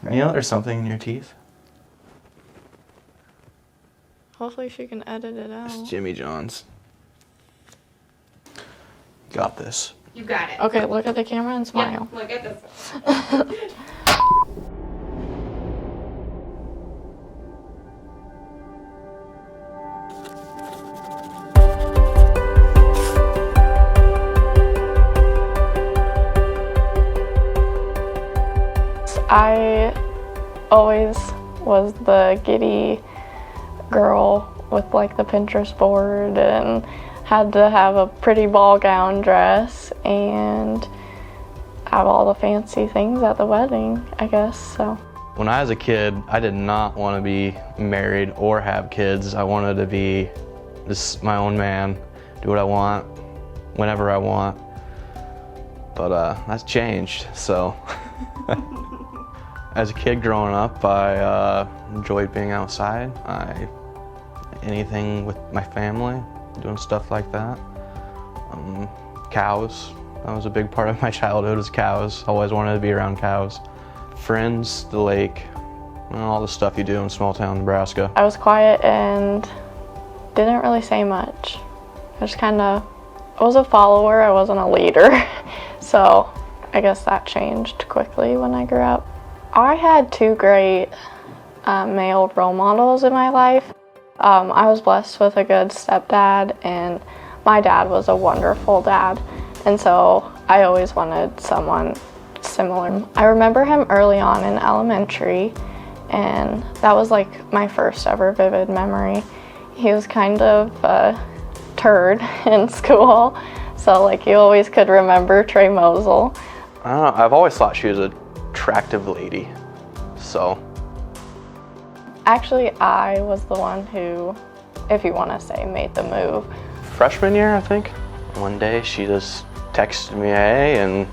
You know there's something in your teeth? Hopefully she can edit it out. It's Jimmy John's. Got this. You got it. Okay, look at the camera and smile. Yeah, look at this one. I always was the giddy girl with like the Pinterest board and had to have a pretty ball gown dress and have all the fancy things at the wedding, I guess, so. When I was a kid, I did not want to be married or have kids. I wanted to be just my own man, do what I want, whenever I want. But that's changed, so. As a kid growing up, I enjoyed being outside. Anything with my family, doing stuff like that. Cows, that was a big part of my childhood, is cows. Always wanted to be around cows. Friends, the lake, and all the stuff you do in small town Nebraska. I was quiet and didn't really say much. I was a follower, I wasn't a leader. So I guess that changed quickly when I grew up. I had two great male role models in my life. I was blessed with a good stepdad, and my dad was a wonderful dad, and so I always wanted someone similar. I remember him early on in elementary, and that was like my first ever vivid memory. He was kind of a turd in school, so like you always could remember Trey Mousel. I don't know, I've always thought she was an attractive lady, so. Actually, I was the one who, if you want to say, made the move. Freshman year, I think. One day she just texted me, hey, and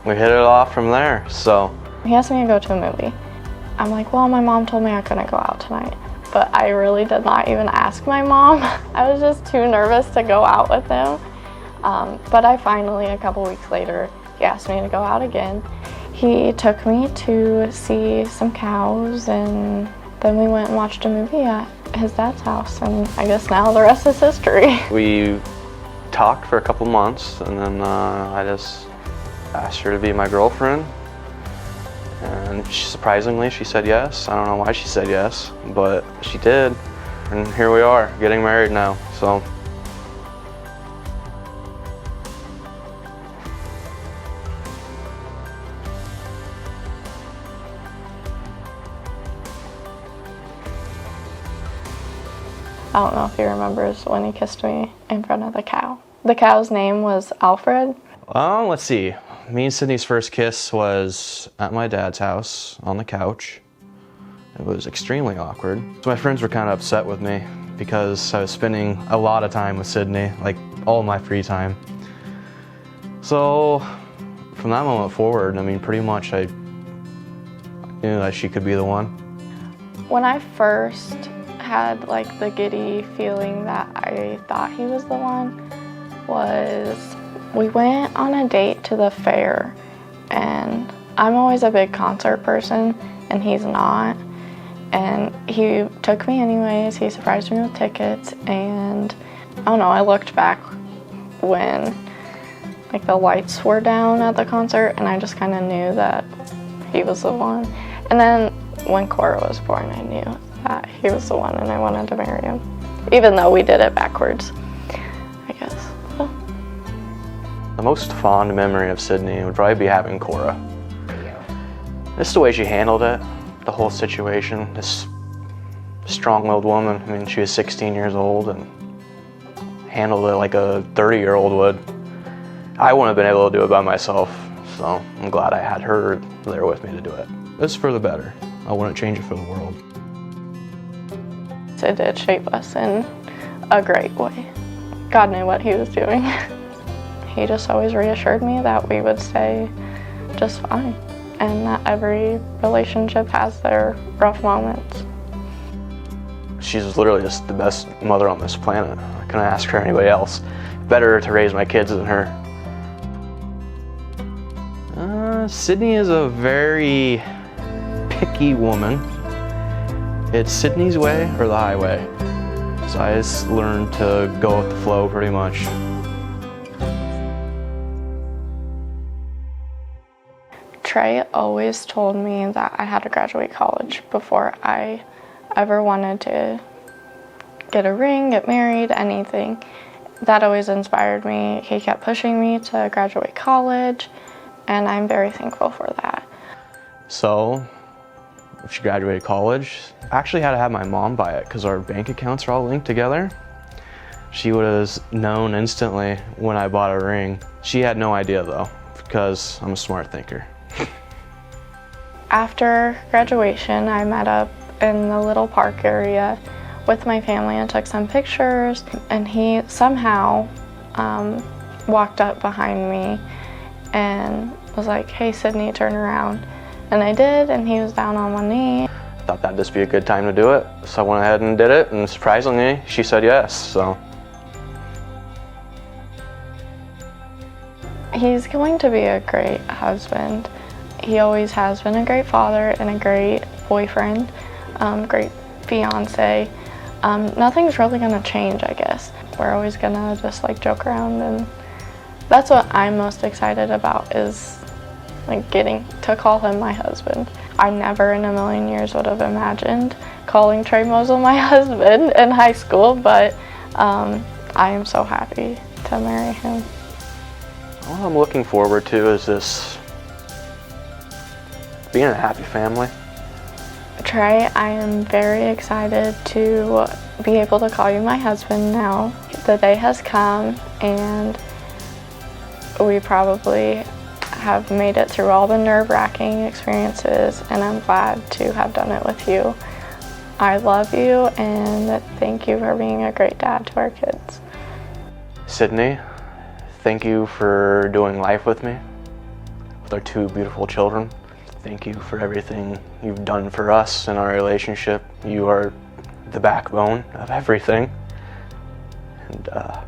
we hit it off from there, so. He asked me to go to a movie. I'm like, well, my mom told me I couldn't go out tonight. But I really did not even ask my mom. I was just too nervous to go out with him. But I finally, a couple weeks later, he asked me to go out again. He took me to see some cows, and then we went and watched a movie at his dad's house, and I guess now the rest is history. We talked for a couple months, and then I just asked her to be my girlfriend, and surprisingly she said yes. I don't know why she said yes, but she did, and here we are, getting married now, so. I don't know if he remembers when he kissed me in front of the cow. The cow's name was Alfred. Let's see. Me and Sydney's first kiss was at my dad's house on the couch. It was extremely awkward. So my friends were kind of upset with me because I was spending a lot of time with Sydney, like all my free time. So from that moment forward, I mean, pretty much I knew that she could be the one. When I first had like the giddy feeling that I thought he was the one was we went on a date to the fair, and I'm always a big concert person and he's not, and he took me anyways. He surprised me with tickets, and I don't know, I looked back when like the lights were down at the concert and I just kind of knew that he was the one. And then when Cora was born, I knew that he was the one and I wanted to marry him, even though we did it backwards, I guess. So. The most fond memory of Sydney would probably be having Cora. Just the way she handled it, the whole situation, this strong-willed woman. I mean, she was 16 years old and handled it like a 30-year-old would. I wouldn't have been able to do it by myself, so I'm glad I had her there with me to do it. It's for the better. I wouldn't change it for the world. It did shape us in a great way. God knew what he was doing. He just always reassured me that we would stay just fine, and that every relationship has their rough moments. She's literally just the best mother on this planet. I couldn't ask for anybody else. Better to raise my kids than her. Sydney is a very picky woman. It's Sydney's way or the highway. So I just learned to go with the flow pretty much. Trey always told me that I had to graduate college before I ever wanted to get a ring, get married, anything. That always inspired me. He kept pushing me to graduate college, and I'm very thankful for that. So, she graduated college. I actually had to have my mom buy it because our bank accounts are all linked together. She would have known instantly when I bought a ring. She had no idea though, because I'm a smart thinker. After graduation, I met up in the little park area with my family and took some pictures, and he somehow walked up behind me and was like, "Hey Sydney, turn around." And I did, and he was down on one knee. I thought that'd just be a good time to do it, so I went ahead and did it, and surprisingly, she said yes, so. He's going to be a great husband. He always has been a great father and a great boyfriend, great fiance. Nothing's really gonna change, I guess. We're always gonna just like joke around, and that's what I'm most excited about, is like getting to call him my husband. I never in a million years would have imagined calling Trey Mousel my husband in high school, but I am so happy to marry him. All I'm looking forward to is this being a happy family. Trey, I am very excited to be able to call you my husband now. The day has come, and we probably have made it through all the nerve-wracking experiences, and I'm glad to have done it with you. I love you, and thank you for being a great dad to our kids. Sydney, thank you for doing life with me, with our two beautiful children. Thank you for everything you've done for us in our relationship. You are the backbone of everything, and I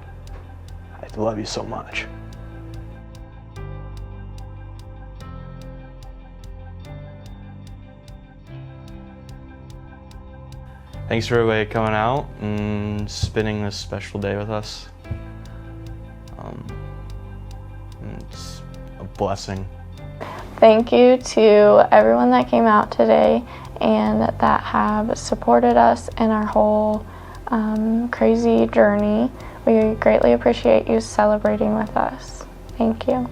love you so much. Thanks for everybody coming out and spending this special day with us. It's a blessing. Thank you to everyone that came out today and that have supported us in our whole crazy journey. We greatly appreciate you celebrating with us. Thank you.